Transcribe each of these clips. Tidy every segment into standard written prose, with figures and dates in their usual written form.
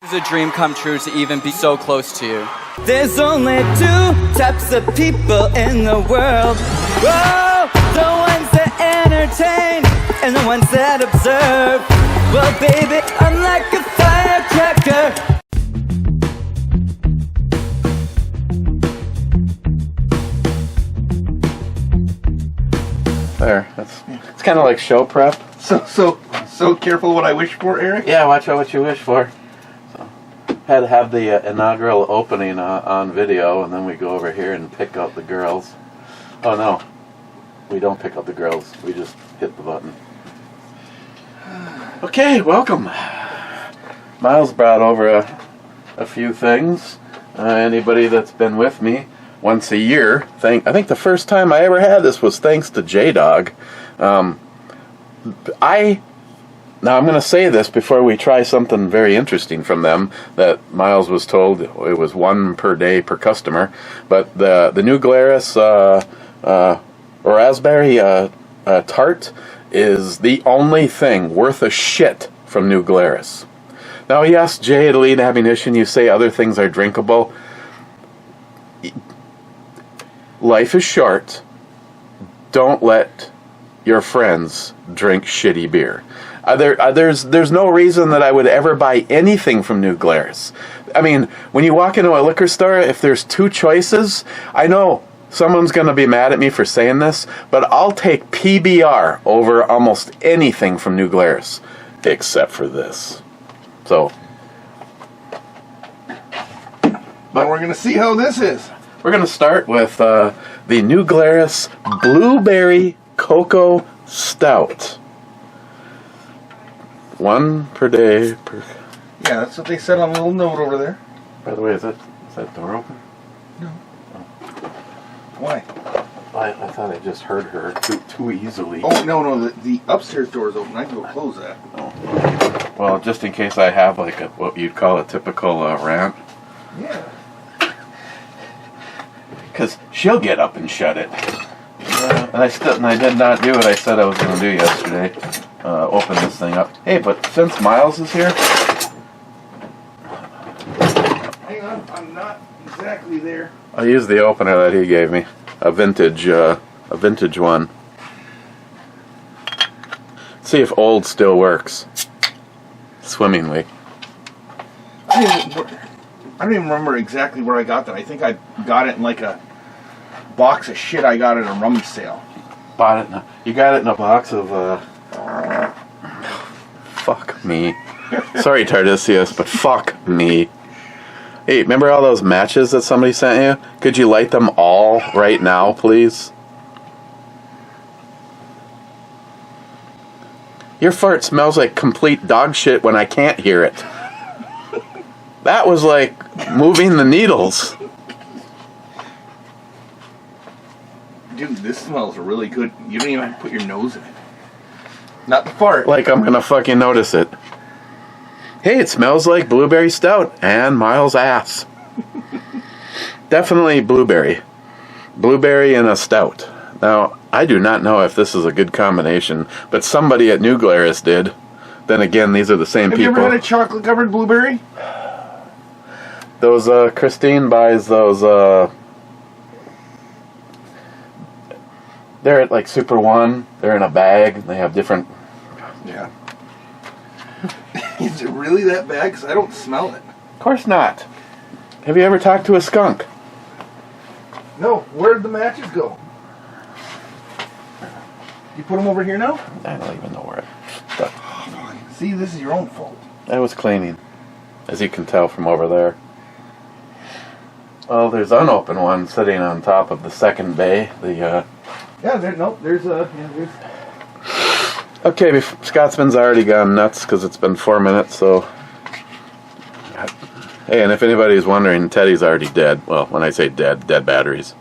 It's a dream come true to even be so close to you. There's only two types of people in the world. Whoa, the ones that entertain and the ones that observe. Well, baby, I'm like a firecracker. There, it's kind of like show prep. So careful what I wish for, Eric. Yeah, watch out what you wish for. So, had to have the inaugural opening on video, and then we go over here and pick out the girls. Oh no, we don't pick out the girls. We just hit the button. Okay, welcome. Miles brought over a few things. Anybody that's been with me once a year. I think the first time I ever had this was thanks to J-Dog. Now I'm going to say this before we try something very interesting from them that Miles was told it was 1 per day per customer. But the new Glarus raspberry tart is the only thing worth a shit from new Glarus. Now yes, Jay at Elite Ammunition, you say other things are drinkable. Life is short. Don't let your friends drink shitty beer. There's no reason that I would ever buy anything from New Glarus. I mean, when you walk into a liquor store, if there's two choices, I know someone's going to be mad at me for saying this, but I'll take PBR over almost anything from New Glarus, except for this. So, But we're going to see how this is. We're going to start with the New Glarus Blueberry Cocoa Stout. 1 per day per... Yeah, that's what they said on a little note over there. By the way, is that door open? No. Oh. Why? I thought I just heard her too easily. Oh, no, the upstairs door is open. I can go close that. Oh. Well, just in case I have like what you'd call a typical rant. Yeah. Because she'll get up and shut it. And I did not do what I said I was going to do yesterday. Open this thing up. Hey, but since Miles is here... Hang on, I'm not exactly there. I'll use the opener that he gave me. A vintage one. See if old still works. Swimmingly. I don't even remember exactly where I got that. I think I got it in like a box of shit I got at a rummage sale. You got it in a box of, fuck me. Sorry, Tardisius, but fuck me. Hey, remember all those matches that somebody sent you? Could you light them all right now, please? Your fart smells like complete dog shit when I can't hear it. That was like moving the needles. Dude, this smells really good. You don't even have to put your nose in it. Not the fart. Like I'm gonna fucking notice it. Hey, it smells like blueberry stout and Miles' ass. Definitely blueberry. Blueberry and a stout. Now, I do not know if this is a good combination, but somebody at New Glarus did. Then again, these are the same people. Have you ever had a chocolate-covered blueberry? Those, Christine buys those, they're at, like, Super One. They're in a bag. They have different... Yeah. Is it really that bad? Because I don't smell it. Of course not. Have you ever talked to a skunk? No. Where'd the matches go? You put them over here now? I don't even know where it... But see, this is your own fault. I was cleaning, as you can tell from over there. Well, there's unopened one sitting on top of the second bay. Yeah, there's a... Okay, Scotsman's already gone nuts because it's been 4 minutes, so... Hey, and if anybody's wondering, Teddy's already dead. Well, when I say dead batteries.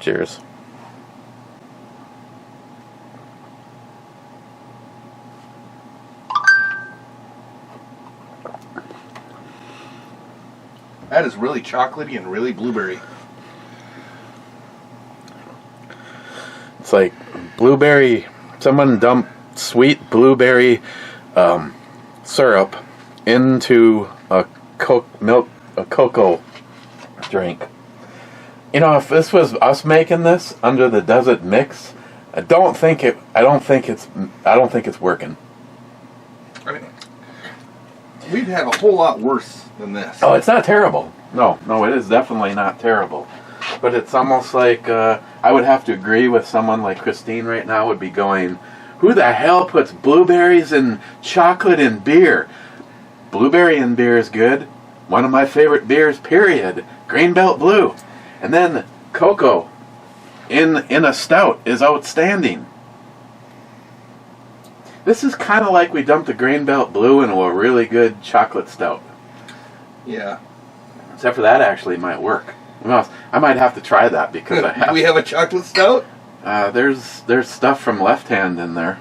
Cheers. That is really chocolatey and really blueberry. It's like blueberry... Someone dumped sweet blueberry syrup into a cocoa drink. You know, if this was us making this under the Does It mix, I don't think it's working. I mean, we've had a whole lot worse than this. Oh, it's not terrible. No, it is definitely not terrible. But it's almost like I would have to agree with someone like Christine right now would be going, who the hell puts blueberries and chocolate in beer? Blueberry in beer is good. One of my favorite beers, period. Greenbelt Blue. And then cocoa in a stout is outstanding. This is kind of like we dumped a Greenbelt Blue into a really good chocolate stout. Yeah. Except for that actually might work. I might have to try that because I have. Do we have a chocolate stout? There's stuff from Left Hand in there.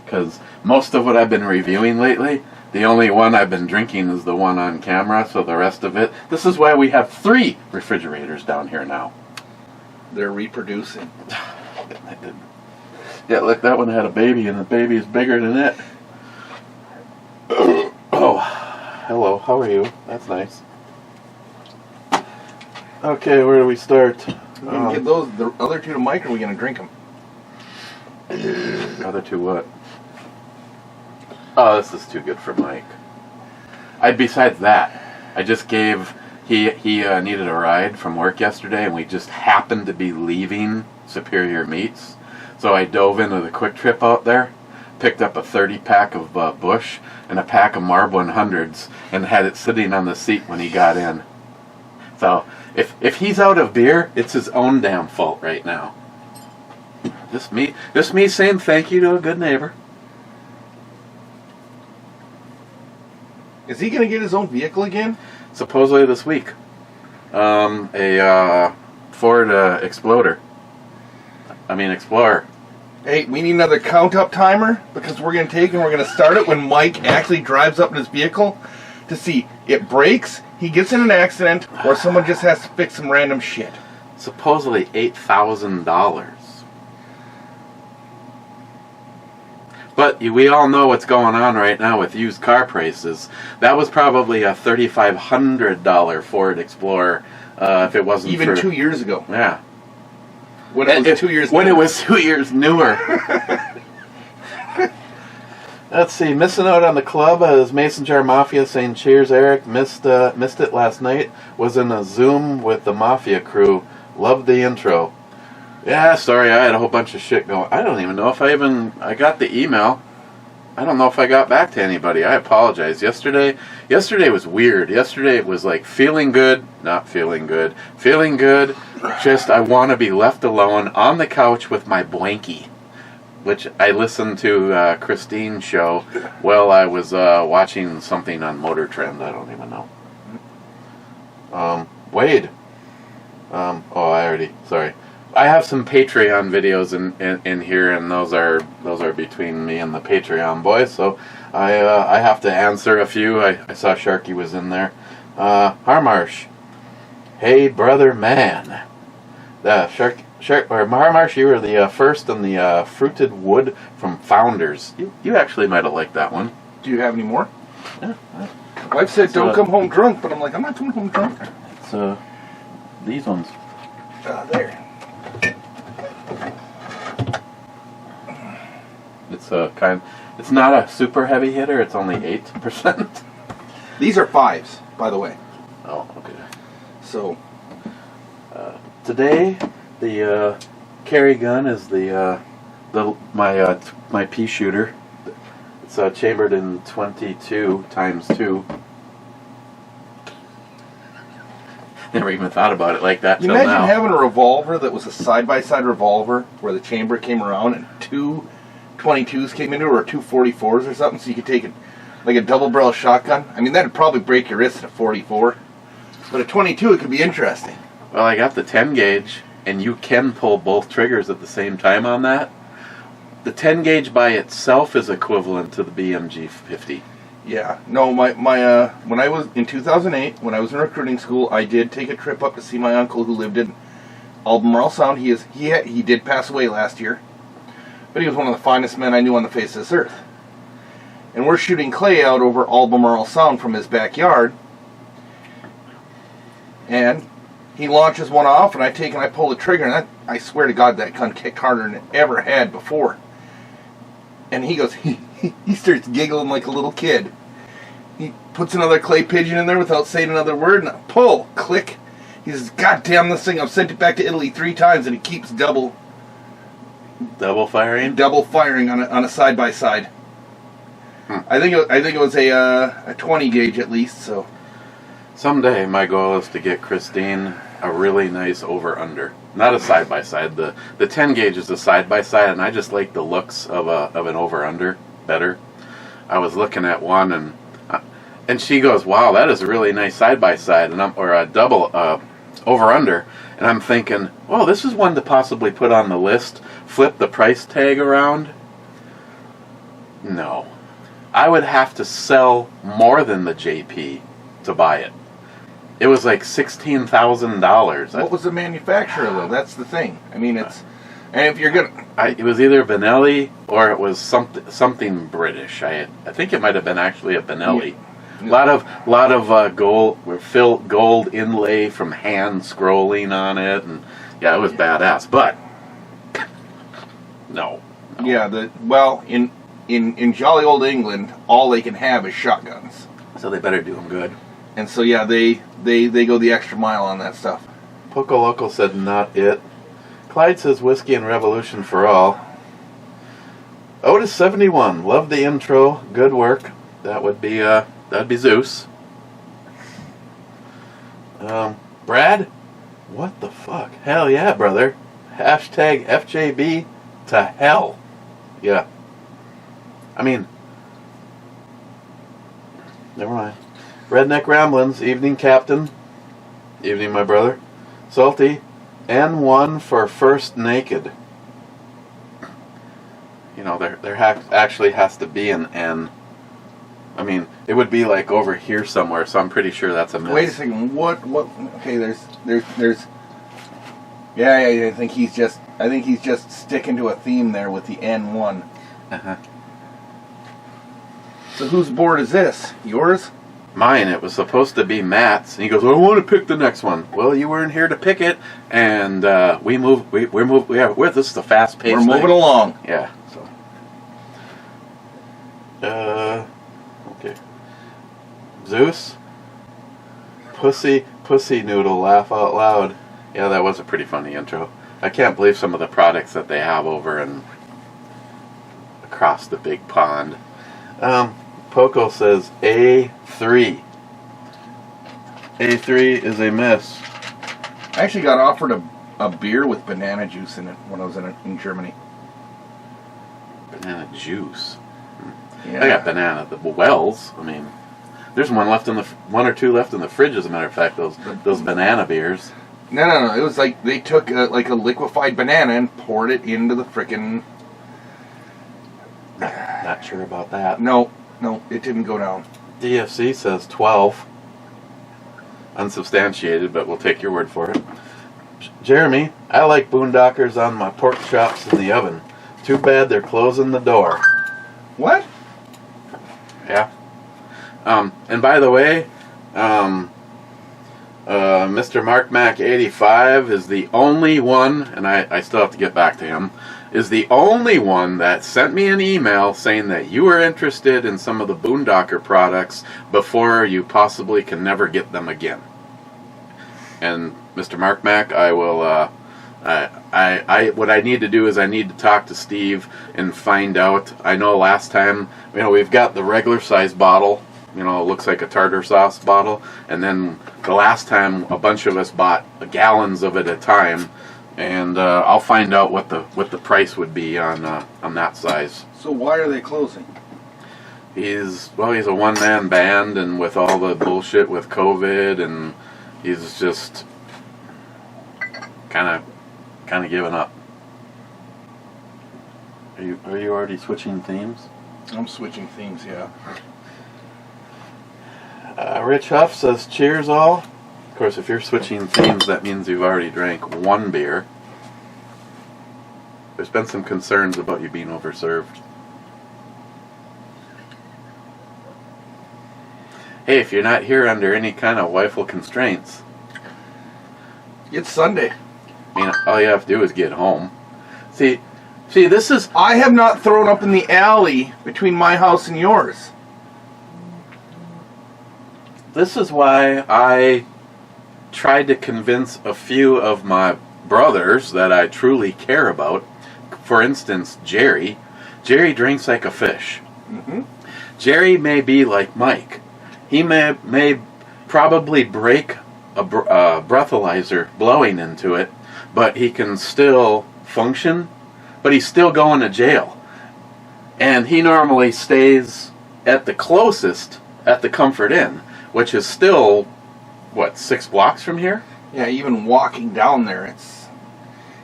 Because most of what I've been reviewing lately, the only one I've been drinking is the one on camera, so the rest of it... This is why we have 3 refrigerators down here now. They're reproducing. Yeah, look, that one had a baby, and the baby is bigger than it. Oh, hello, how are you? That's nice. Okay, where do we start? We can give those, the other 2 to Mike, or are we going to drink them? Other 2 what? Oh, this is too good for Mike. Besides that, I just gave... He needed a ride from work yesterday, and we just happened to be leaving Superior Meats. So I dove into the Quick Trip out there, picked up a 30-pack of Busch and a pack of Marb 100s, and had it sitting on the seat when he got in. So... If he's out of beer, it's his own damn fault right now. Just me saying thank you to a good neighbor. Is he going to get his own vehicle again? Supposedly this week. A Ford Explorer. Hey, we need another count-up timer, because we're going to start it when Mike actually drives up in his vehicle to see it breaks, he gets in an accident, or someone just has to fix some random shit. Supposedly $8,000. But we all know what's going on right now with used car prices. That was probably a $3,500 Ford Explorer if it wasn't even 2 years ago. Yeah. When it was 2 years when newer. It was 2 years newer. Let's see, missing out on the club is Mason Jar Mafia saying cheers, Eric. Missed it last night. Was in a Zoom with the Mafia crew. Loved the intro. Yeah, sorry, I had a whole bunch of shit going. I don't even know if I got the email. I don't know if I got back to anybody. I apologize. Yesterday was weird. Yesterday it was like feeling good, not feeling good. Feeling good, just I want to be left alone on the couch with my blankie. Which I listened to Christine's show while I was watching something on Motor Trend. I don't even know. Wade. Sorry. I have some Patreon videos in here, and those are between me and the Patreon boys. So I have to answer a few. I saw Sharky was in there. Harmarsh. Hey brother man. Harmarsh, you were the first on the Fruited Wood from Founders. You actually might have liked that one. Do you have any more? Yeah. Wife said don't come home drunk, but I'm like, I'm not coming home drunk. It's these ones. There. It's not a super heavy hitter. It's only 8%. These are 5s, by the way. Oh, okay. So today the carry gun is my pea shooter. It's chambered in 22 times 2. Never even thought about it like that till now. You imagine having a revolver that was a side-by-side revolver where the chamber came around and 2 22s came into it, or 2 44s or something, so you could take it like a double-barrel shotgun. I mean, that'd probably break your wrist at a 44. But a 22, it could be interesting. Well, I got the 10 gauge, and you can pull both triggers at the same time on that. The 10 gauge by itself is equivalent to the BMG 50. Yeah, no, when I was in 2008, when I was in recruiting school, I did take a trip up to see my uncle who lived in Albemarle Sound. He did pass away last year, but he was one of the finest men I knew on the face of this earth. And we're shooting clay out over Albemarle Sound from his backyard. And he launches one off, and I pull the trigger, and I swear to God that gun kicked harder than it ever had before. And he goes, he starts giggling like a little kid. He puts another clay pigeon in there without saying another word, and I pull, click. He says, "God damn this thing! I've sent it back to Italy 3 times, and it keeps double firing on a side by side." I think it was a 20 gauge at least. So someday my goal is to get Christine a really nice over-under. Not a side-by-side. The 10 gauge is a side-by-side, and I just like the looks of an over-under better. I was looking at one, and she goes, "Wow, that is a really nice side-by-side," or a double over-under. And I'm thinking, "Oh, this is one to possibly put on the list. Flip the price tag around." No. I would have to sell more than the JP to buy it. It was like $16,000. what was the manufacturer though? That's the thing. I mean, and if you're gonna, It was either Benelli or it was something British. I think it might have been actually a Benelli. Yeah. A lot of gold inlay from hand scrolling on it, and yeah, it was badass. But no. yeah, in jolly old England, all they can have is shotguns. So they better do them good. And so yeah, they go the extra mile on that stuff. Poco Loco said not it. Clyde says Whiskey and Revolution for all. Otis 71, love the intro, good work. That'd be Zeus. Brad, what the fuck? Hell yeah, brother. Hashtag FJB to hell. Yeah. I mean, never mind. Redneck Ramblins, evening, Captain. Evening, my brother. Salty, N1 for first naked. You know, there actually has to be an N. I mean, it would be like over here somewhere, so I'm pretty sure that's a miss. Wait a second. What? Okay, there's. Yeah, I think he's just sticking to a theme there with the N1. Uh-huh. So whose board is this? Yours? Mine. It was supposed to be Matt's, and he goes, "I want to pick the next one." Well, you weren't here to pick it, and we're moving. Yeah, this is the fast pace. We're moving along. Yeah. So. Okay. Zeus. Pussy noodle. Laugh out loud. Yeah, that was a pretty funny intro. I can't believe some of the products that they have over and across the big pond. Poco says A3. A3 is a miss. I actually got offered a beer with banana juice in it when I was in Germany. Banana juice. Yeah. I got banana. The Wells. I mean, there's one or two left in the fridge. As a matter of fact, those banana beers. No. It was like they took a liquefied banana and poured it into the frickin'. Not sure about that. No, it didn't go down. DFC says 12. Unsubstantiated, but we'll take your word for it. Jeremy, I like Boondockers on my pork chops in the oven. Too bad they're closing the door. What? Yeah. And by the way, Mr. Mark Mac 85 is the only one, and I still have to get back to him, is the only one that sent me an email saying that you were interested in some of the Boondocker products before you possibly can never get them again. And Mr. Mark Mac, I will, what I need to do is I need to talk to Steve and find out. I know last time, we've got the regular size bottle, it looks like a tartar sauce bottle, and then the last time a bunch of us bought gallons of it at a time. And I'll find out what the price would be on that size. So why are they closing? He's a one-man band, and with all the bullshit with COVID, and he's just kind of giving up. Are you already switching themes? I'm switching themes, yeah. Rich Huff says, "Cheers all." Of course, if you're switching themes, that means you've already drank one beer. There's been some concerns about you being overserved. hey, if you're not here under any kind of wifeful constraints, It's Sunday. I mean, all you have to do is get home. See, this is... I have not thrown up in the alley between my house and yours. This is why I tried to convince a few of my brothers that I truly care about. For instance, Jerry. Jerry drinks like a fish. Mm-hmm. Jerry may be like Mike. He may probably break a breathalyzer blowing into it, but he can still function, but he's still going to jail. And he normally stays at the closest at the Comfort Inn, which is still, 6 blocks from here? Yeah, even walking down there,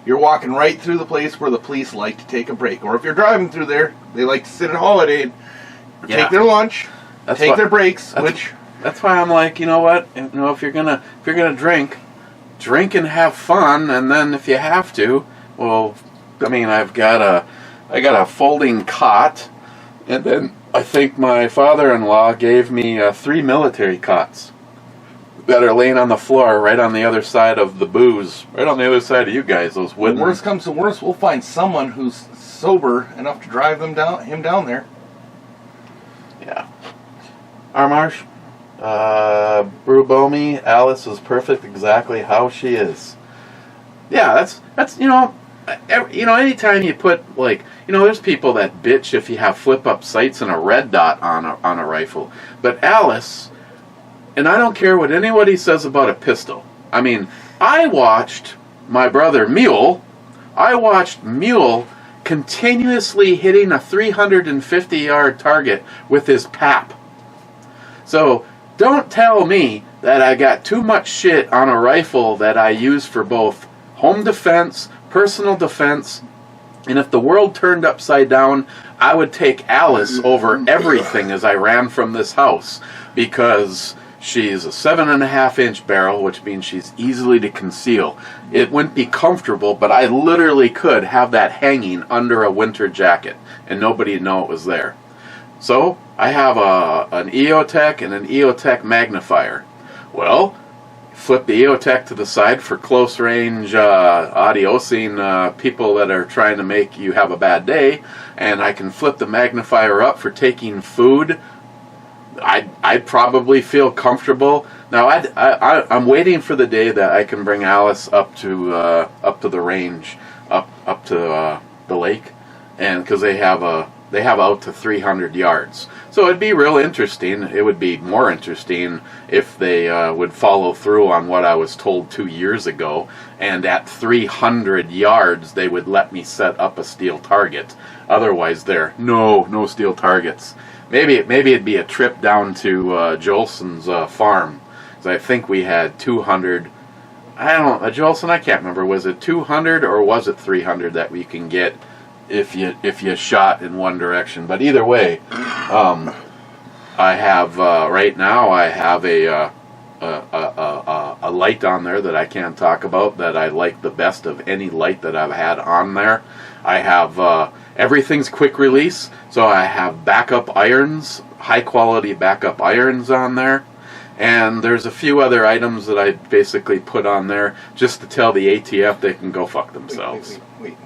you're walking right through the place where the police like to take a break. Or if you're driving through there, they like to sit at Holiday and take their lunch, take their breaks, That's why I'm like, you know what? If you're gonna drink and have fun, and then if you have to, well, I mean, I got a folding cot, and then I think my father-in-law gave me 3 military cots that are laying on the floor right on the other side of the booze, right on the other side of you guys. Those wooden. Worst comes to worst, we'll find someone who's sober enough to drive him down there. Yeah. Armarsh. Brew Bomi, Alice is perfect exactly how she is. Yeah, that's anytime you put, there's people that bitch if you have flip-up sights and a red dot on a rifle. But Alice, and I don't care what anybody says about a pistol. I mean, I watched my brother Mule continuously hitting a 350-yard target with his pap. So, don't tell me that I got too much shit on a rifle that I use for both home defense, personal defense, and if the world turned upside down, I would take Alice over everything as I ran from this house, because she's a 7.5-inch barrel, which means she's easily to conceal. It wouldn't be comfortable, but I literally could have that hanging under a winter jacket, and nobody'd know it was there. So, I have an EOTech and an EOTech magnifier. Well, flip the EOTech to the side for close range audiosing people that are trying to make you have a bad day, and I can flip the magnifier up for taking food. I'd probably feel comfortable. Now, I'm waiting for the day that I can bring Alice up to the range, up to the lake, and because they have out to 300 yards. So it'd be real interesting. It would be more interesting if they would follow through on what I was told 2 years ago, and at 300 yards they would let me set up a steel target. Otherwise, no steel targets. Maybe it'd be a trip down to Jolson's farm, because I think we had 200. I don't know, Jolson, I can't remember. Was it 200 or was it 300 that we can get if you shot in one direction? But either way, I have right now I have a light on there that I can't talk about that I like the best of any light that I've had on there. I have everything's quick release, so I have backup irons, high quality backup irons on there. And there's a few other items that I basically put on there just to tell the ATF they can go fuck themselves. Wait.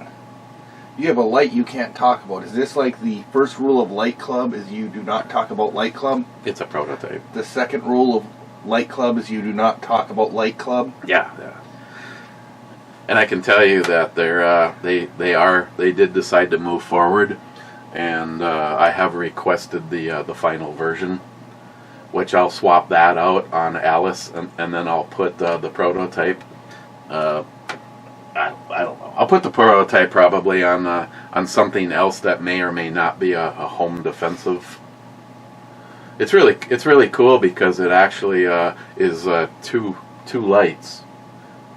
You have a light you can't talk about. Is this like the first rule of Light Club is you do not talk about Light Club? It's a prototype. The second rule of Light Club is you do not talk about Light Club? Yeah. And I can tell you that they did decide to move forward, and I have requested the final version, which I'll swap that out on Alice, and then I'll put the prototype. I don't know. I'll put the prototype probably on something else that may or may not be a home defensive. It's really cool because it actually is two lights,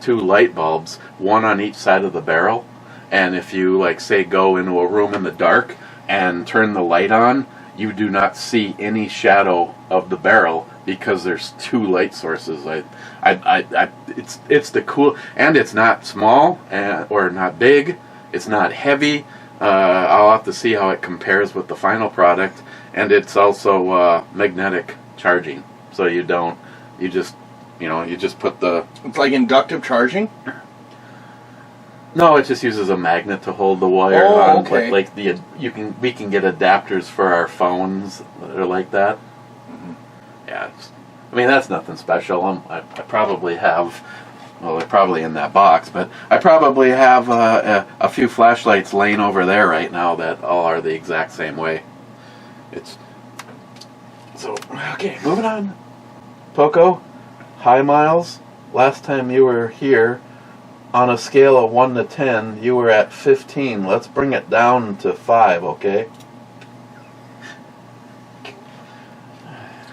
2 light bulbs, one on each side of the barrel, and if you say go into a room in the dark and turn the light on, you do not see any shadow of the barrel because there's 2 light sources. It's the cool, and it's not small or not big. It's not heavy. I'll have to see how it compares with the final product, and it's also magnetic charging. so you don't. You just put the. It's like inductive charging. No, it just uses a magnet to hold the wire Oh, on. okay. Like we can get adapters for our phones that are like that. Yeah, I mean that's nothing special. I probably have. Well, they're probably in that box, but I probably have a few flashlights laying over there right now that all are the exact same way. It's so okay. Moving on. Poco, high miles. Last time you were here, on a scale of 1 to 10, you were at 15. Let's bring it down to 5, okay?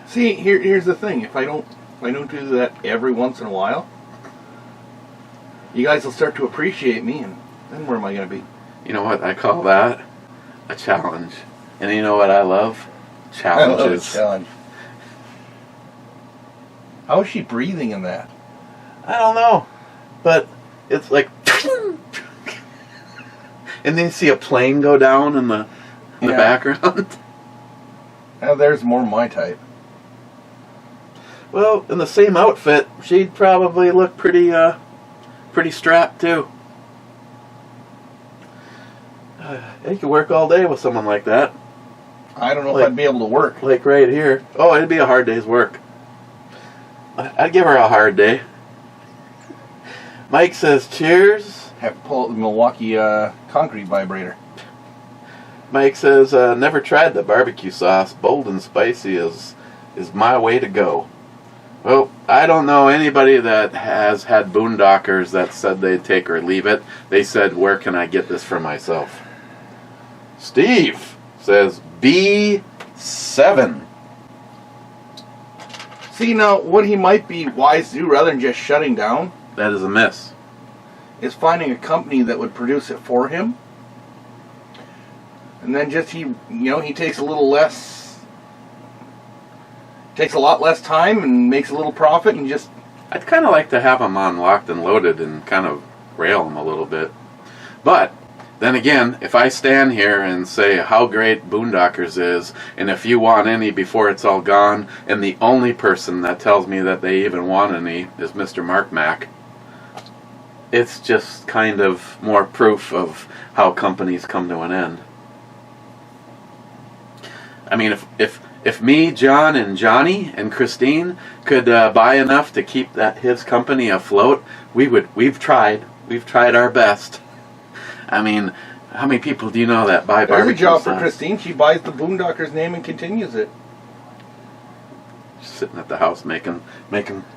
See, here's the thing. If I don't do that every once in a while, you guys will start to appreciate me, and then where am I going to be? You know what? I call that a challenge. And you know what I love? I Challenges. love a challenge. How is she breathing in that? I don't know. But it's like... and then you see a plane go down in the background. Now there's more my type. Well, in the same outfit, she'd probably look pretty strapped too. You could work all day with someone like that. I don't know if I'd be able to work. Like right here. Oh, it'd be a hard day's work. I'd give her a hard day. Mike says cheers. Have to pull out the Milwaukee concrete vibrator. Mike says never tried the barbecue sauce. Bold and spicy is my way to go. Well, I don't know anybody that has had boondockers that said they'd take or leave it. They said, where can I get this for myself? Steve says B7. See, now, what he might be wise to do, rather than just shutting down, That is a miss. is finding a company that would produce it for him. And then just he takes a little less, takes a lot less time and makes a little profit and just... I'd kind of like to have them on Locked and Loaded and kind of rail them a little bit. But then again, if I stand here and say how great Boondockers is, and if you want any before it's all gone, and the only person that tells me that they even want any is Mr. Mark Mack, it's just kind of more proof of how companies come to an end. I mean, if me, John, and Johnny, and Christine could buy enough to keep his company afloat, we've tried our best. I mean, how many people do you know that buy There's barbecue a job sauce? for Christine. She buys the Boondocker's name and continues it. Just sitting at the house making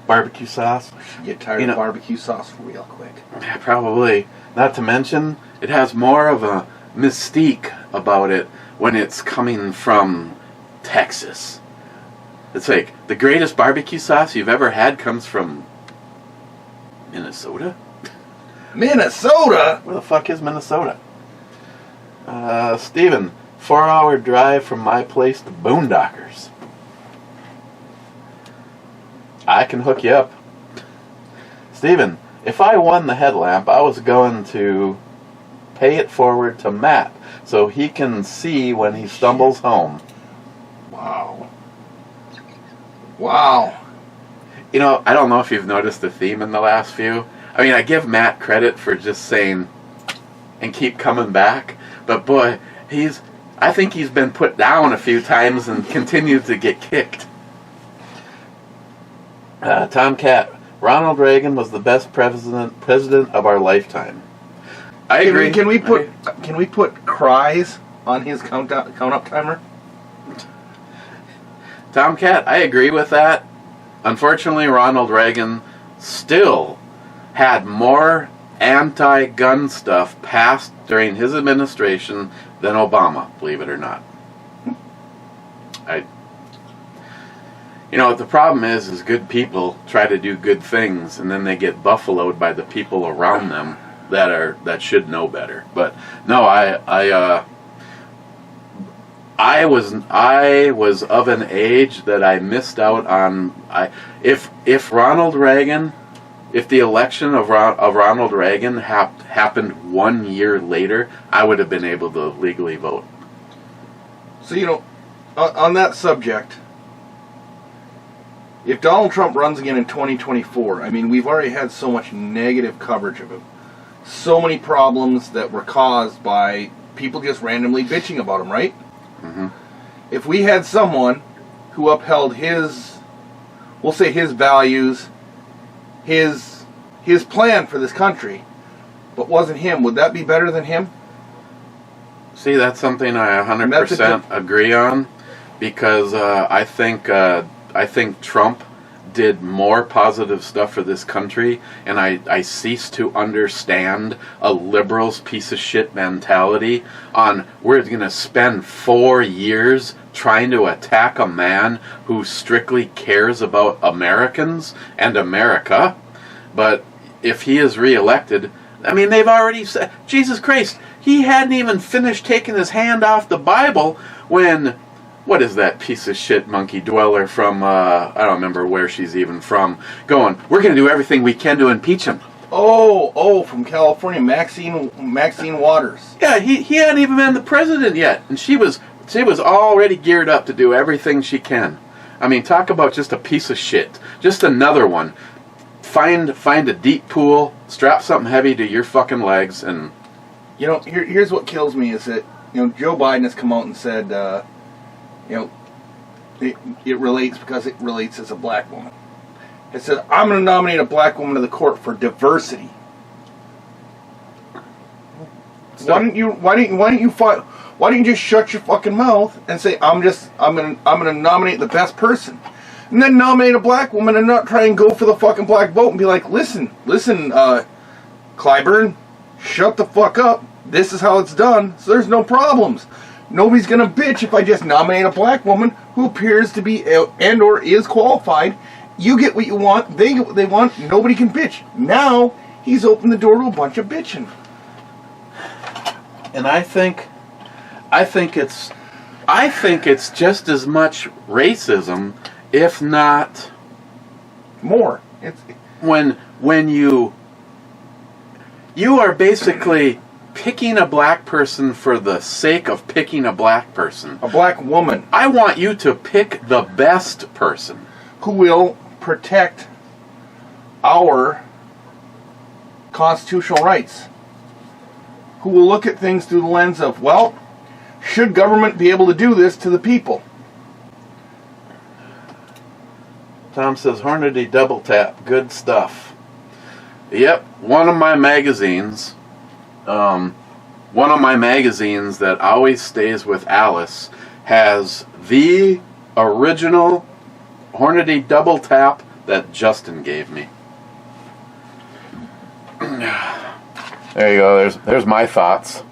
barbecue sauce. She'd get tired of barbecue sauce real quick. Yeah, probably. Not to mention, it has more of a mystique about it when it's coming from Texas. It's like the greatest barbecue sauce you've ever had comes from Minnesota? Minnesota? Where the fuck is Minnesota? Steven, 4-hour drive from my place to Boondockers. I can hook you up. Steven, if I won the headlamp, I was going to pay it forward to Matt so he can see when he stumbles home. Wow. Wow. You know, I don't know if you've noticed the theme in the last few. I mean, I give Matt credit for just saying and keep coming back, but boy, I think he's been put down a few times and continues to get kicked. Tomcat, Ronald Reagan was the best president of our lifetime. I agree. Can we put cries on his count up timer? Tomcat, I agree with that. Unfortunately, Ronald Reagan still had more anti-gun stuff passed during his administration than Obama, believe it or not. The problem is good people try to do good things, and then they get buffaloed by the people around them that should know better. But no, I was of an age that I missed out on. If Ronald Reagan, if the election of Ronald Reagan happened 1 year later, I would have been able to legally vote. So on that subject, if Donald Trump runs again in 2024, I mean, we've already had so much negative coverage of him. So many problems that were caused by people just randomly bitching about him, right? Mm-hmm. If we had someone who upheld his, we'll say his values, his plan for this country, but wasn't him, would that be better than him? See, that's something I 100% agree on, because I think Trump did more positive stuff for this country, and I cease to understand a liberal's piece of shit mentality on we're going to spend 4 years trying to attack a man who strictly cares about Americans and America. But if he is reelected, I mean, they've already said, Jesus Christ, he hadn't even finished taking his hand off the Bible when, what is that piece of shit monkey dweller from, I don't remember where she's even from, going, we're going to do everything we can to impeach him. Oh, from California, Maxine Waters. Yeah, he hadn't even been the president yet, and she was already geared up to do everything she can. I mean, talk about just a piece of shit. Just another one. Find a deep pool, strap something heavy to your fucking legs, and... You know, here's what kills me is that, you know, Joe Biden has come out and said, you know, it relates because it relates as a black woman. It said, I'm going to nominate a black woman to the court for diversity. Why don't you just shut your fucking mouth and say I'm going to nominate the best person, and then nominate a black woman and not try and go for the fucking black vote and be like, listen, Clyburn, shut the fuck up. This is how it's done, so there's no problems. Nobody's gonna bitch if I just nominate a black woman who appears to be and or is qualified. You get what you want. They get what they want. Nobody can bitch. Now he's opened the door to a bunch of bitching. And I think it's just as much racism, if not more. When you are basically picking a black person for the sake of picking a black person. A black woman. I want you to pick the best person. Who will protect our constitutional rights. Who will look at things through the lens of, well, should government be able to do this to the people? Tom says, Hornady Double Tap, good stuff. Yep, one of my magazines that always stays with Alice has the original Hornady Double Tap that Justin gave me. There you go, there's my thoughts.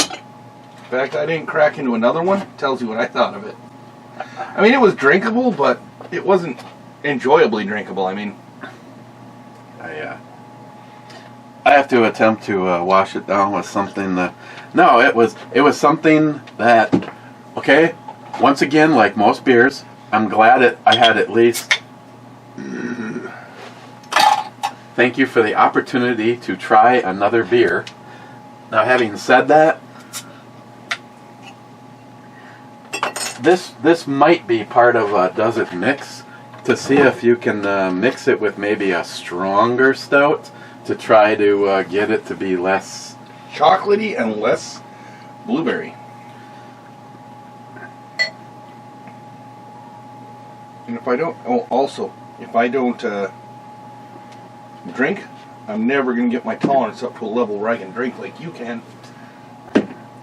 In fact, I didn't crack into another one. Tells you what I thought of it. I mean, it was drinkable, but it wasn't enjoyably drinkable. I mean, I have to attempt to wash it down with something that... No, it was something that... Okay, once again, like most beers, I'm glad I had at least... Thank you for the opportunity to try another beer. Now, having said that, this might be part of a Does It Mix, to see if you can mix it with maybe a stronger stout to try to get it to be less chocolatey and less blueberry. And if I don't drink, I'm never going to get my tolerance up to a level where I can drink like you can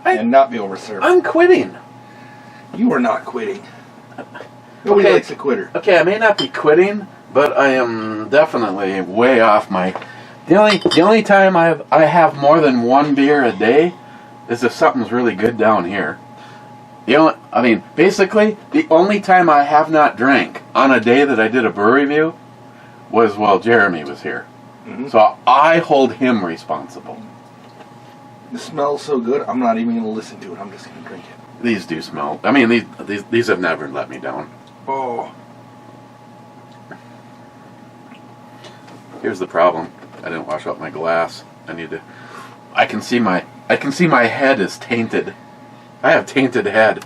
and not be overserved. I'm quitting. You are not quitting. Nobody likes a quitter. Okay, I may not be quitting, but I am definitely way off my... The only time I have more than one beer a day is if something's really good down here. Basically, the only time I have not drank on a day that I did a brew review was while Jeremy was here. Mm-hmm. So I hold him responsible. It smells so good, I'm not even going to listen to it. I'm just going to drink it. These do smell... I mean, these have never let me down. Oh. Here's the problem. I didn't wash out my glass. I can see my head is tainted. I have tainted head.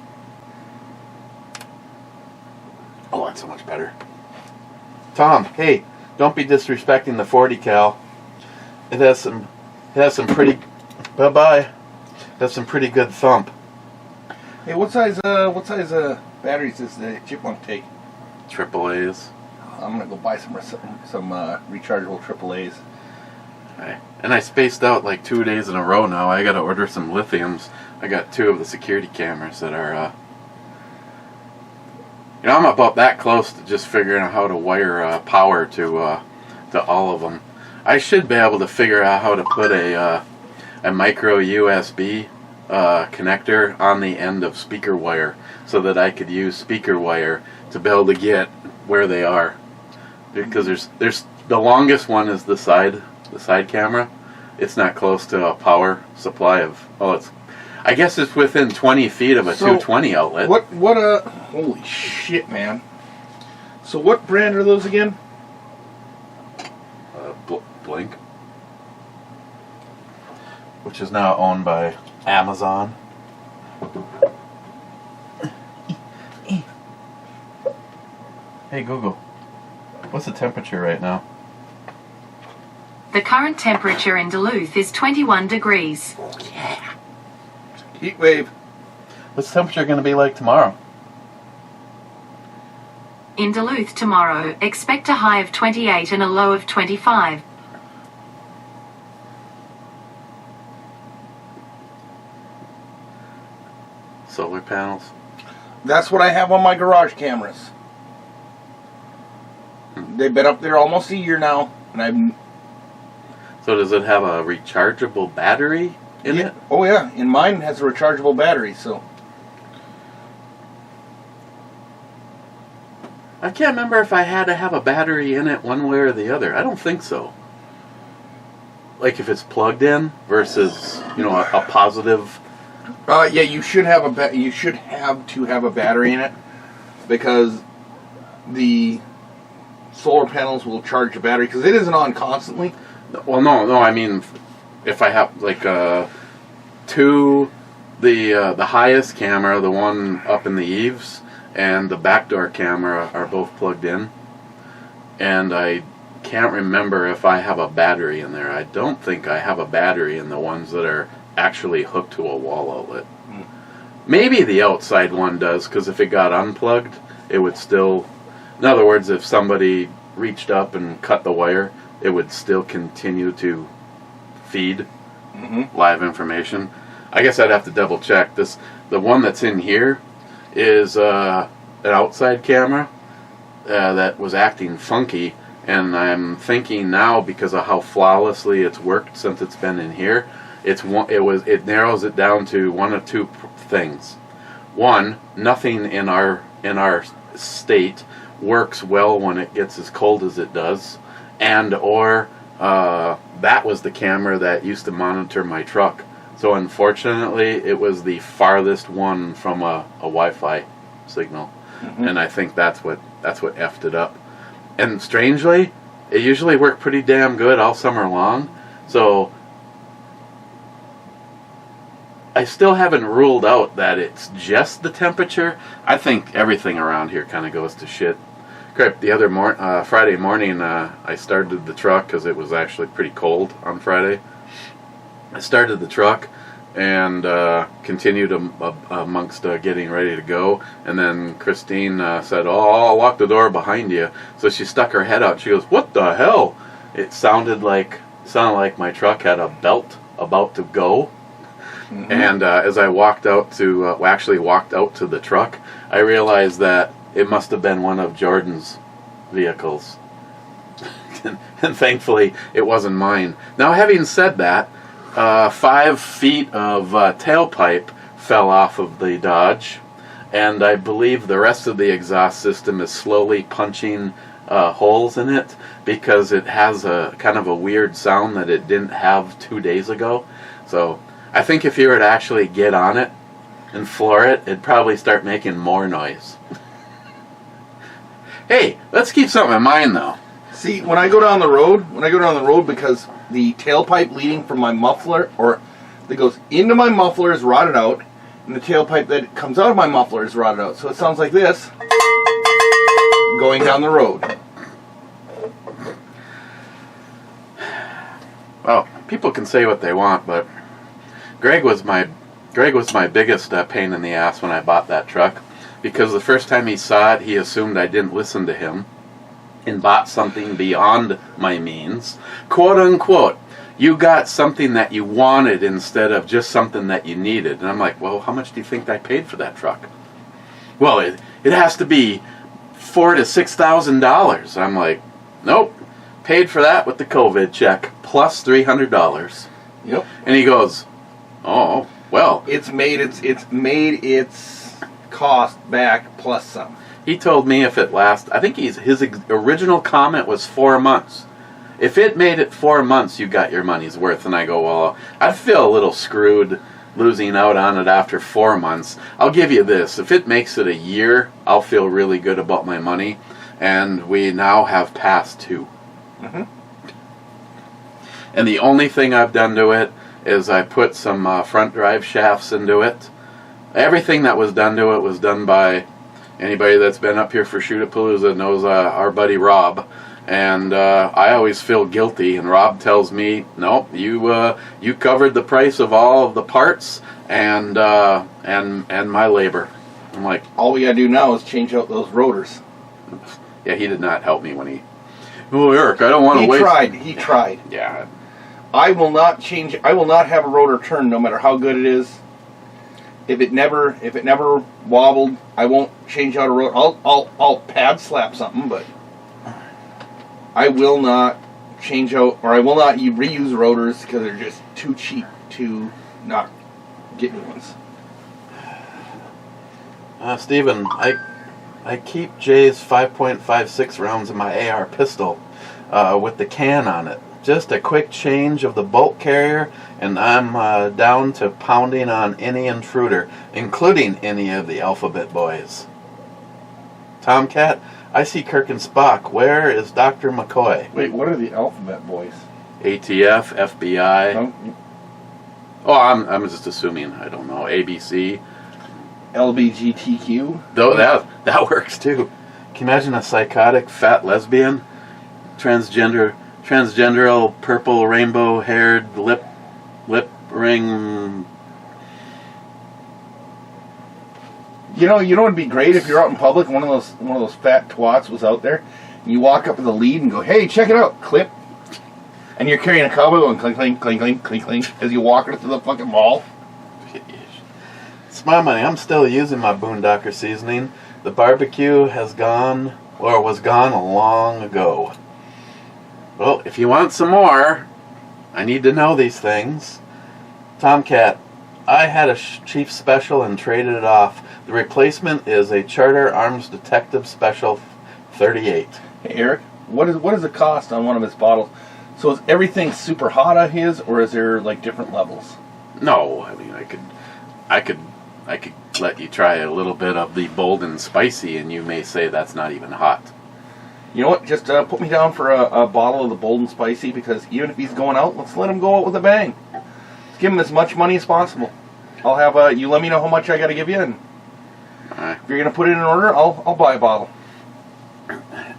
That's so much better. Tom, hey, don't be disrespecting the 40 cal. It has some pretty. Bye-bye. It has some pretty good thump. Hey, what size batteries does the Chipmunk take? AAAs. I'm gonna go buy some rechargeable AAAs. Right. And I spaced out like 2 days in a row now. I gotta order some lithiums. I got 2 of the security cameras that are, I'm about that close to just figuring out how to wire power to all of them. I should be able to figure out how to put a micro USB connector on the end of speaker wire so that I could use speaker wire to be able to get where they are. Because there's the longest one is the side camera. It's not close to a power supply of I guess it's within 20 feet of a 220 outlet. Holy shit, man. So what brand are those again? Blink, which is now owned by Amazon. Hey Google, what's the temperature right now? The current temperature in Duluth is 21 degrees. Yeah. Heat wave. What's the temperature going to be like tomorrow? In Duluth tomorrow, expect a high of 28 and a low of 25. Solar panels. That's what I have on my garage cameras. They've been up there almost a year now, and So does it have a rechargeable battery in it? Oh yeah, and mine has a rechargeable battery, so. I can't remember if I had to have a battery in it one way or the other. I don't think so. Like if it's plugged in versus, a positive. Yeah, you should have to have a battery in it because the solar panels will charge the battery because it isn't on constantly. Well, no. I mean, if I have like the highest camera, the one up in the eaves, and the backdoor camera are both plugged in, and I can't remember if I have a battery in there. I don't think I have a battery in the ones that are actually hooked to a wall outlet. Maybe the outside one does, because if it got unplugged, it would still. In other words, if somebody reached up and cut the wire, it would still continue to feed live information. I guess I'd have to double check this. The one that's in here is an outside camera that was acting funky, and I'm thinking now because of how flawlessly it's worked since it's been in here, it narrows it down to one of two things. One, nothing in our state works well when it gets as cold as it does, or that was the camera that used to monitor my truck. So unfortunately, it was the farthest one from a Wi-Fi signal, and I think that's what effed it up. And strangely, it usually worked pretty damn good all summer long. So I still haven't ruled out that it's just the temperature. I think everything around here kind of goes to shit. Crap, the other Friday morning, I started the truck because it was actually pretty cold on Friday. I started the truck and continued amongst getting ready to go. And then Christine said, "Oh, I'll lock the door behind you." So she stuck her head out. She goes, "What the hell?" It sounded like my truck had a belt about to go. And as I walked out to the truck, I realized that it must have been one of Jordan's vehicles. And thankfully, it wasn't mine. Now, having said that, 5 feet of tailpipe fell off of the Dodge, and I believe the rest of the exhaust system is slowly punching holes in it because it has a kind of a weird sound that it didn't have 2 days ago. So I think if you were to actually get on it and floor it, it'd probably start making more noise. Hey, let's keep something in mind though. See, when I go down the road, because the tailpipe leading from my muffler, or that goes into my muffler, is rotted out, and the tailpipe that comes out of my muffler is rotted out. So it sounds like this. going down the road. Well, people can say what they want, but Greg was my biggest pain in the ass when I bought that truck, because the first time he saw it, he assumed I didn't listen to him and bought something beyond my means. Quote unquote, you got something that you wanted instead of just something that you needed. And I'm like, well, how much do you think I paid for that truck? Well, it has to be $4,000 to $6,000. I'm like, nope, paid for that with the COVID check plus $300. Yep. And he goes, oh, well. It's made its cost back plus some. He told me if it lasts, I think his original comment was 4 months. If it made it 4 months, you got your money's worth. And I go, well, I feel a little screwed losing out on it after 4 months. I'll give you this. If it makes it a year, I'll feel really good about my money. And we now have passed 2. Mm-hmm. And the only thing I've done to it is I put some front drive shafts into it. Everything that was done to it was done by anybody that's been up here for Shoot-A-Palooza knows our buddy Rob. And I always feel guilty, and Rob tells me, "Nope, you covered the price of all of the parts and my labor." I'm like, all we gotta do now is change out those rotors. yeah, he did not help me when he. Oh, Eric, I don't want to waste. He tried. Yeah. I will not have a rotor turn no matter how good it is. If it never wobbled, I won't change out a rotor. I'll pad slap something, but I will not change out, or I will not reuse rotors because they're just too cheap to not get new ones. Stephen, I keep Jay's 5.56 rounds in my AR pistol with the can on it. Just a quick change of the bolt carrier, and I'm down to pounding on any intruder, including any of the Alphabet Boys. Tomcat, I see Kirk and Spock. Where is Dr. McCoy? Wait, what are the Alphabet Boys? ATF, FBI. No? Oh, I'm just assuming. I don't know. ABC. LBGTQ? Though that works too. Can you imagine a psychotic fat lesbian, transgender, purple rainbow haired lip ring? You know it'd be great if you're out in public, one of those fat twats was out there, and you walk up to the lead and go, "Hey, check it out!" Clip, and you're carrying a cowboy going clink clink clink clink clink clink as you walk into the fucking mall. It's my money. I'm still using my Boondocker seasoning. The barbecue was gone long ago. Well, if you want some more, I need to know these things. Tomcat, I had a cheap special and traded it off. The replacement is a Charter Arms Detective Special 38. Hey Eric, what is the cost on one of his bottles? So is everything super hot on his, or is there like different levels? No, I mean I could let you try a little bit of the bold and spicy, and you may say that's not even hot. You know what? Just put me down for a bottle of the bold and spicy, because even if he's going out, let's let him go out with a bang. Let's give him as much money as possible. I'll have you let me know how much I got to give you, and Alright. if you're gonna put it in order, I'll buy a bottle.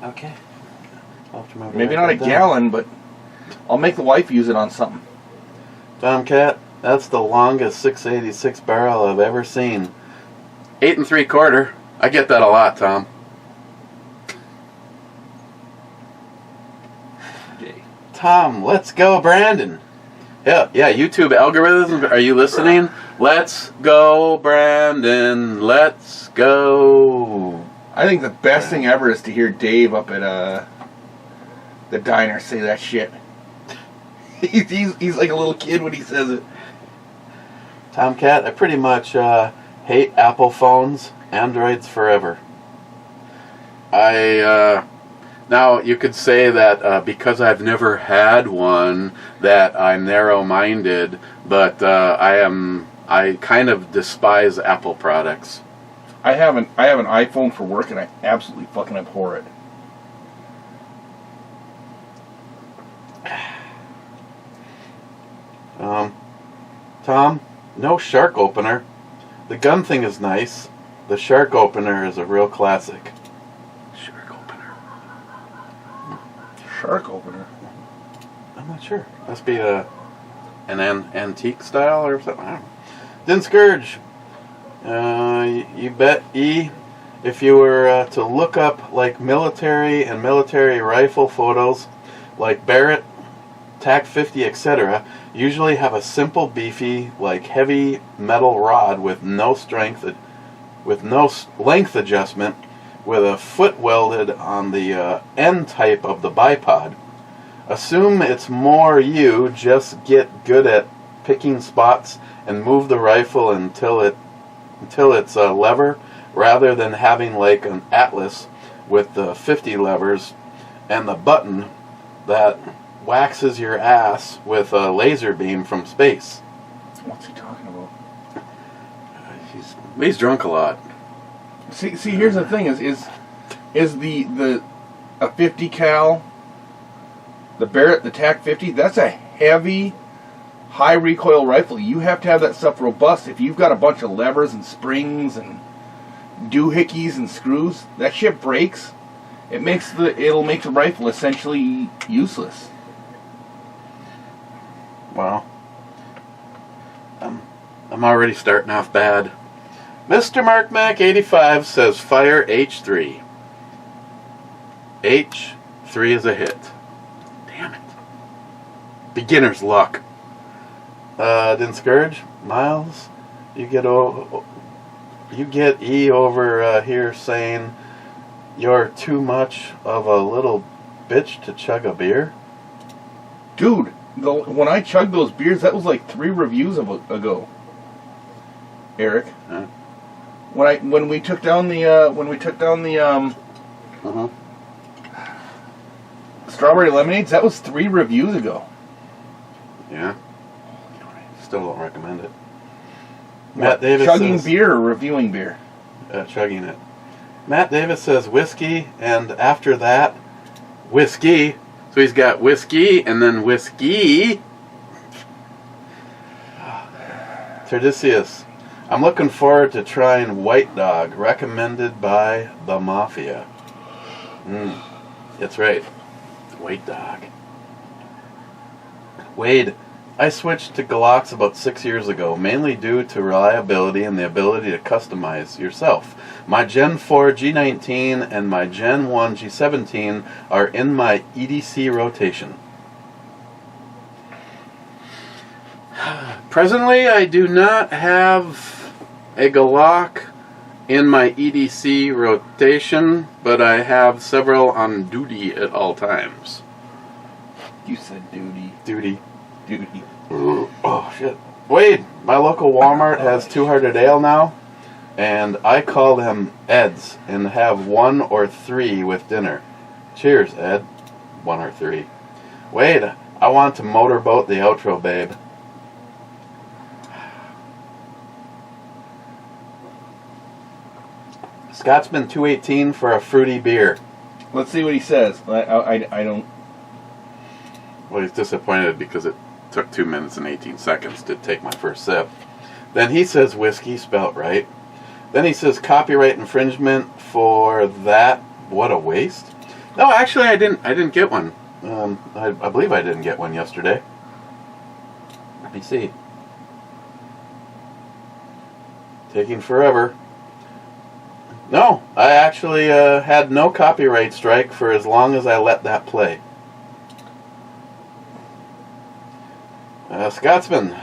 Okay. I'll have to remember Maybe to not a write that down. gallon, but I'll make the wife use it on something. Tomcat, that's the longest 686 barrel I've ever seen. 8 3/4. I get that a lot, Tom. Tom, let's go, Brandon. Yeah, YouTube algorithms, are you listening? Let's go, Brandon. Let's go. I think the best thing ever is to hear Dave up at the diner say that shit. He's like a little kid when he says it. Tomcat, I pretty much hate Apple phones, Androids forever. Now, you could say that because I've never had one, that I'm narrow-minded, but I kind of despise Apple products. I have an iPhone for work, and I absolutely fucking abhor it. Tom, no shark opener. The gun thing is nice. The shark opener is a real classic. Shark opener. shark opener? I'm not sure. Must be an antique style or something. I don't know. Then Scourge. You bet E. If you were to look up like military and military rifle photos, like Barrett, TAC 50, etc., usually have a simple, beefy, like heavy metal rod with no length adjustment, with a foot welded on the end type of the bipod. Assume it's more you. Just get good at picking spots and move the rifle until it's a lever, rather than having like an Atlas with the 50 levers and the button that waxes your ass with a laser beam from space. What's he talking about? He's drunk a lot. See. Here's the thing: is the a 50 cal, the Barrett, the TAC 50? That's a heavy, high recoil rifle. You have to have that stuff robust. If you've got a bunch of levers and springs and doohickeys and screws, that shit breaks. It'll make the rifle essentially useless. Well, I'm already starting off bad. Mr. Mark Mac 85 says fire H3. H3 is a hit. Damn it. Beginner's luck. Didn't Scourge? Miles, you get E over here saying you're too much of a little bitch to chug a beer. Dude, when I chugged those beers, that was like 3 reviews ago. Eric, Huh? when we took down the strawberry lemonades, that was 3 reviews ago. Yeah. Still don't recommend it. Matt Davis chugging says, beer or reviewing beer? Chugging it. Matt Davis says whiskey, and after that, whiskey. So he's got whiskey and then whiskey. Terdicius. I'm looking forward to trying White Dog, recommended by the Mafia. That's right. White Dog. Wade. I switched to Glarus about 6 years ago, mainly due to reliability and the ability to customize yourself. My Gen 4 G19 and my Gen 1 G17 are in my EDC rotation. Presently, I do not have a Glock in my EDC rotation, but I have several on duty at all times. You said duty. Duty. Duty. Oh, shit. Wade, my local Walmart has 200 ale now, and I call them Eds and have 1 or 3 with dinner. Cheers, Ed. 1 or 3. Wade, I want to motorboat the outro, babe. Scotsman 218 for a fruity beer. Let's see what he says. I don't... Well, he's disappointed because it took 2 minutes and 18 seconds to take my first sip. Then he says whiskey, spelt right. Then he says copyright infringement for that. What a waste. No, actually I didn't get one. I believe I didn't get one yesterday. Let me see. Taking forever. No, I actually had no copyright strike for as long as I let that play. Scotsman,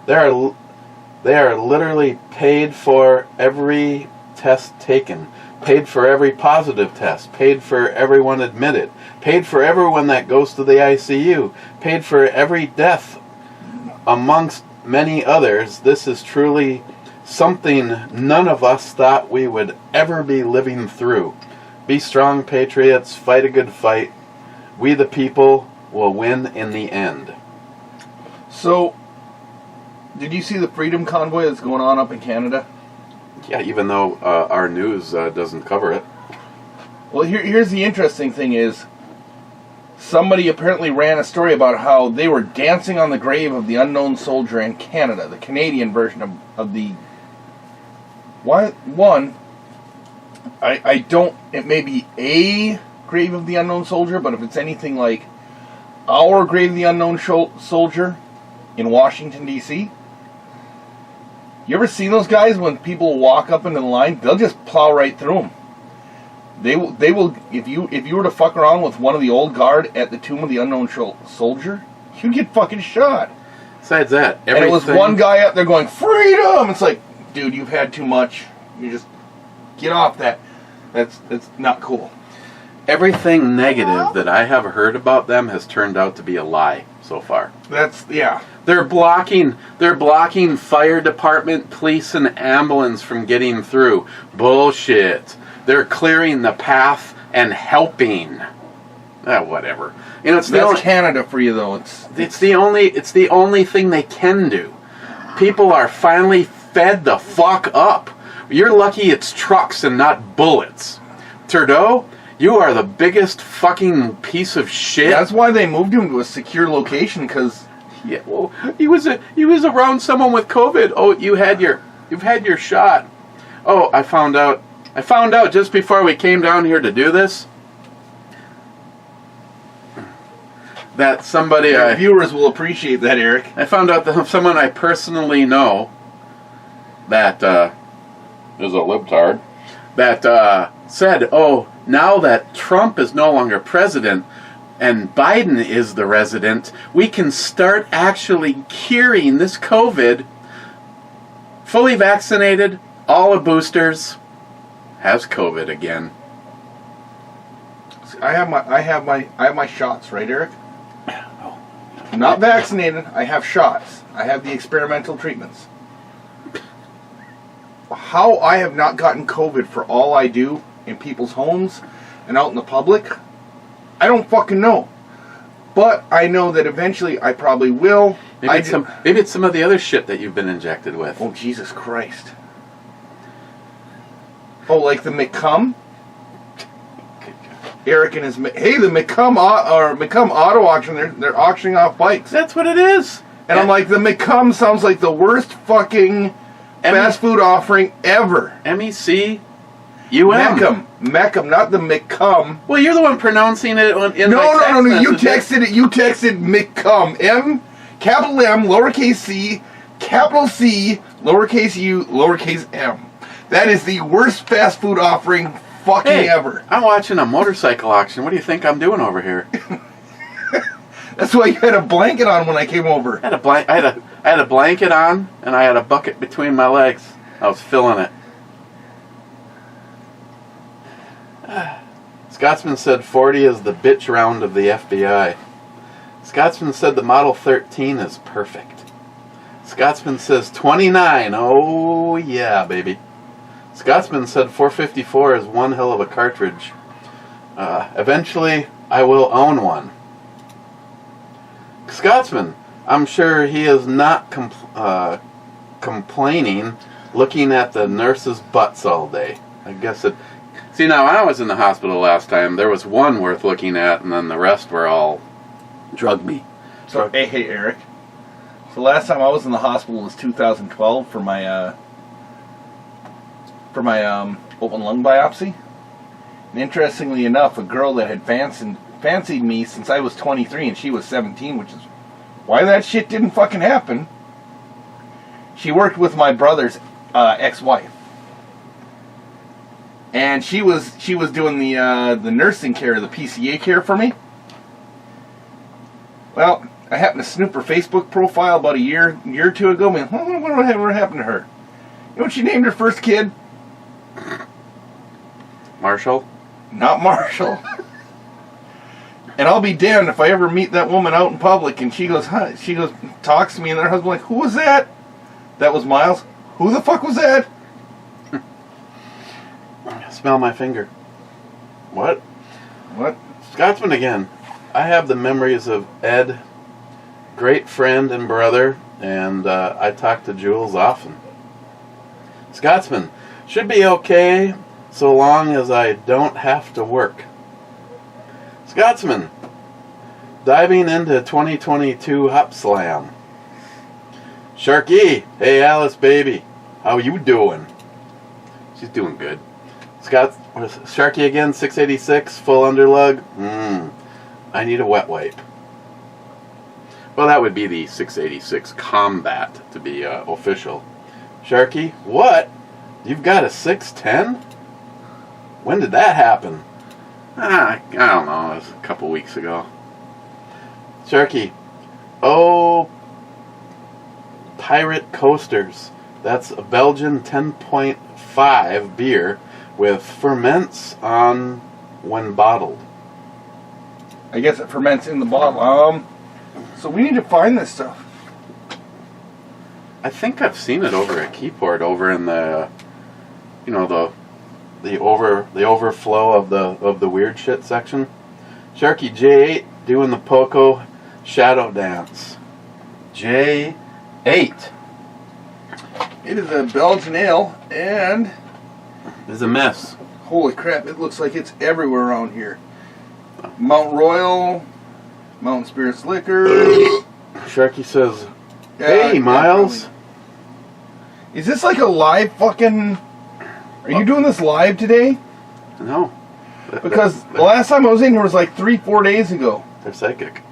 they are literally paid for every test taken, paid for every positive test, paid for everyone admitted, paid for everyone that goes to the ICU, paid for every death, amongst many others. This is truly something none of us thought we would ever be living through. Be strong, patriots. Fight a good fight. We the people will win in the end. So, did you see the Freedom Convoy that's going on up in Canada? Yeah, even though our news doesn't cover it. Well, here's the interesting thing is, somebody apparently ran a story about how they were dancing on the grave of the unknown soldier in Canada, the Canadian version of the... I don't... It may be a Grave of the Unknown Soldier, but if it's anything like our Grave of the Unknown Soldier in Washington, D.C., you ever seen those guys when people walk up into the line? They'll just plow right through them. They will. If you were to fuck around with one of the old guard at the Tomb of the Unknown Soldier, you'd get fucking shot. Besides that, and it was one guy up there going, "Freedom!" It's like, dude, you've had too much. You just get off that. That's not cool. Everything negative that I have heard about them has turned out to be a lie so far. Yeah. They're blocking fire department, police, and ambulance from getting through. Bullshit. They're clearing the path and helping. Whatever. You know, That's Canada for you, though. It's the only thing they can do. People are finally fed the fuck up. You're lucky it's trucks and not bullets. Trudeau, you are the biggest fucking piece of shit. That's why they moved him to a secure location, because yeah, well, he was around someone with COVID. Oh, you've had your shot. Oh, I found out just before we came down here to do this that somebody Your viewers will appreciate that, Eric. I found out that someone I personally know that is a libtard that said, "Oh, now that Trump is no longer president and Biden is the resident, we can start actually curing this COVID. Fully vaccinated, all the boosters, has COVID again." I have my shots, right, Eric? I'm not vaccinated. I have shots. I have the experimental treatments. How I have not gotten COVID for all I do in people's homes and out in the public, I don't fucking know. But I know that eventually I probably will. Maybe it's some of the other shit that you've been injected with. Oh, Jesus Christ. Oh, like the McCum? Eric and his... Hey, the McCum Auto Auction, they're auctioning off bikes. That's what it is. And I'm like, the McCum sounds like the worst fucking fast food offering ever. MECUM. Mecum, not the McCum. Well, you're the one pronouncing it in No. You texted it. You texted McCum. Capital M, lowercase c, capital C, lowercase u, lowercase m. That is the worst fast food offering fucking ever. I'm watching a motorcycle auction. What do you think I'm doing over here? That's why you had a blanket on when I came over. I had a blanket on, and I had a bucket between my legs. I was filling it. Scotsman said 40 is the bitch round of the FBI. Scotsman said the Model 13 is perfect. Scotsman says 29. Oh, yeah, baby. Scotsman said 454 is one hell of a cartridge. Eventually, I will own one. Scotsman, I'm sure he is not complaining looking at the nurses' butts all day. I guess it... See, now, when I was in the hospital last time, there was one worth looking at, and then the rest were all drug me. So, hey, Eric. So last time I was in the hospital was 2012 for my open lung biopsy. And interestingly enough, a girl that had fancied me since I was 23 and she was 17, which is why that shit didn't fucking happen. She worked with my brother's ex-wife. And she was doing the nursing care, the PCA care for me. Well, I happened to snoop her Facebook profile about a year or two ago. I mean, what happened to her? You know what she named her first kid? Marshall? Not Marshall. And I'll be damned if I ever meet that woman out in public and she goes, talks to me, and her husband like, who was that? That was Miles. Who the fuck was that? Smell my finger. What? What? Scotsman again. I have the memories of Ed, great friend and brother, and I talk to Jules often. Scotsman, should be okay so long as I don't have to work. Scotsman, diving into 2022 Hop Slam. Sharky, hey Alice baby, how you doing? She's doing good. What is it? Sharky again, 686, full underlug. I need a wet wipe. Well, that would be the 686 Combat to be official. Sharky, what? You've got a 610? When did that happen? I don't know. It was a couple weeks ago. Sharky, oh, Pirate Coasters. That's a Belgian 10.5 beer with ferments on when bottled. I guess it ferments in the bottle. So we need to find this stuff. I think I've seen it over at Keyport, over in the, you know, the overflow of the weird shit section. Sharky J8 doing the Poco Shadow Dance. J8. It is a Belgian ale, and It's a mess. holy crap, it looks like it's everywhere around here. Mount Royal, Mountain Spirits Liquor. Sharky says, "Hey, Miles." Definitely. Is this like a live fucking... Are you doing this live today? No. Because the last time I was in here was like 3-4 days ago. They're psychic.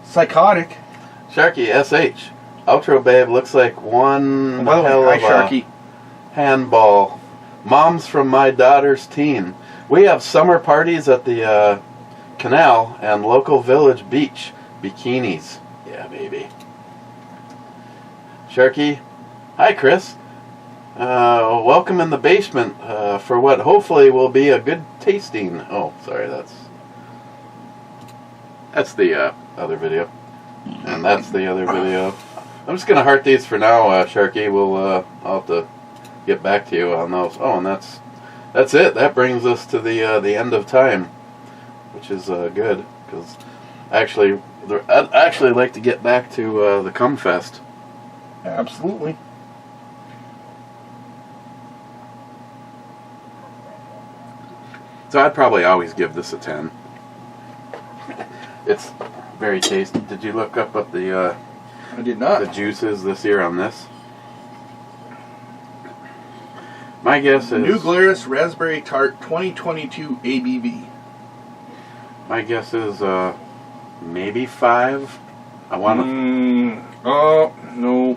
Psychotic. Sharky SH. Outro babe looks like one By the hell way, of hi, a Sharky. handball. Mom's from my daughter's teen. We have summer parties at the canal and local village beach. Bikinis. Yeah, baby. Sharky. Hi, Chris. Welcome in the basement for what hopefully will be a good tasting. Oh, sorry, that's the other video. And that's the other video. I'm just going to heart these for now, Sharky. I'll have to get back to you on those. Oh, and that's it. That brings us to the end of time, which is good, because I'd actually like to get back to the Cumfest. Absolutely. So I'd probably always give this a 10. It's very tasty. Did you look up what the I did not. juices this year on this? My guess is New Glarus Raspberry Tart 2022 ABV. my guess is maybe 5. I want to. Oh no.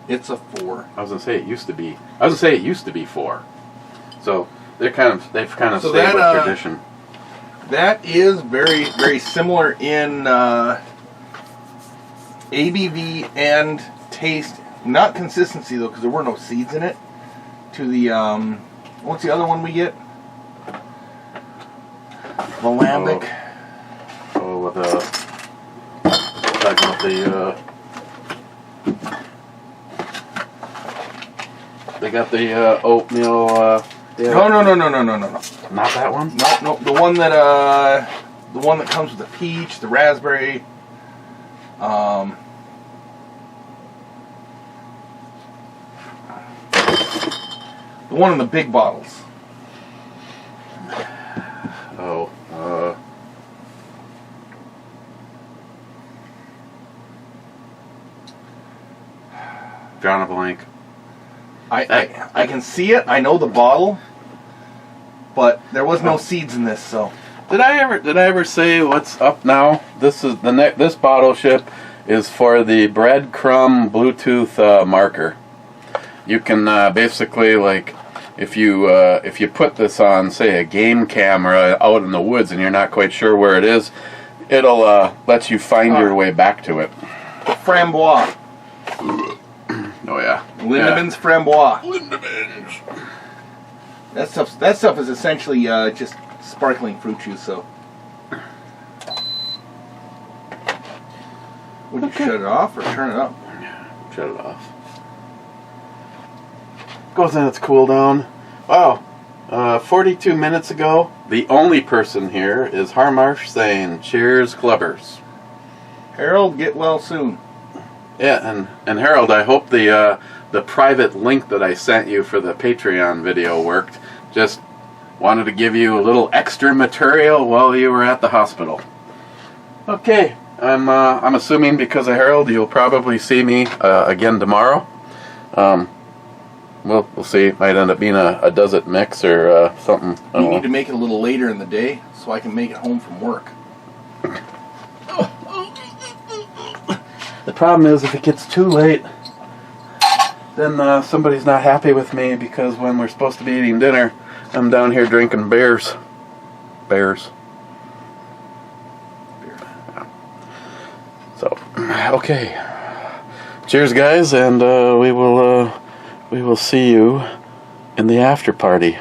It's a 4. I was gonna say it used to be 4. So they've kind of So stayed that, with tradition. That is very, very similar in ABV and taste. Not consistency though, because there were no seeds in it. To the what's the other one we get? The lambic. With talking about the they got the oatmeal. No. Not that one. No. The one that comes with the peach, the raspberry. The one in the big bottles. Oh. Drawing a blank. I can see it. I know the bottle, but there was no seeds in this. So Did I ever say what's up now? This is this bottle ship is for the breadcrumb Bluetooth marker. You can basically, like, if you put this on, say, a game camera out in the woods and you're not quite sure where it is, it'll let you find your way back to it. the framboise, Oh yeah, Lindemans framboise. That stuff is essentially just sparkling fruit juice. So would you shut it off or turn it up? Shut it off. Goes in its cool down. Wow. 42 minutes ago, the only person here is Harmarsh saying, "Cheers, clubbers." Harold, get well soon. Yeah, and Harold, I hope the private link that I sent you for the Patreon video worked. Just wanted to give you a little extra material while you were at the hospital. Okay, I'm assuming because of Harold, you'll probably see me again tomorrow. We'll see. It might end up being a does it mix or something. I You don't need know. to make it a little later in the day so I can make it home from work. The problem is if it gets too late, then somebody's not happy with me because when we're supposed to be eating dinner, I'm down here drinking beers. So, okay. Cheers, guys, and we will see you in the after party.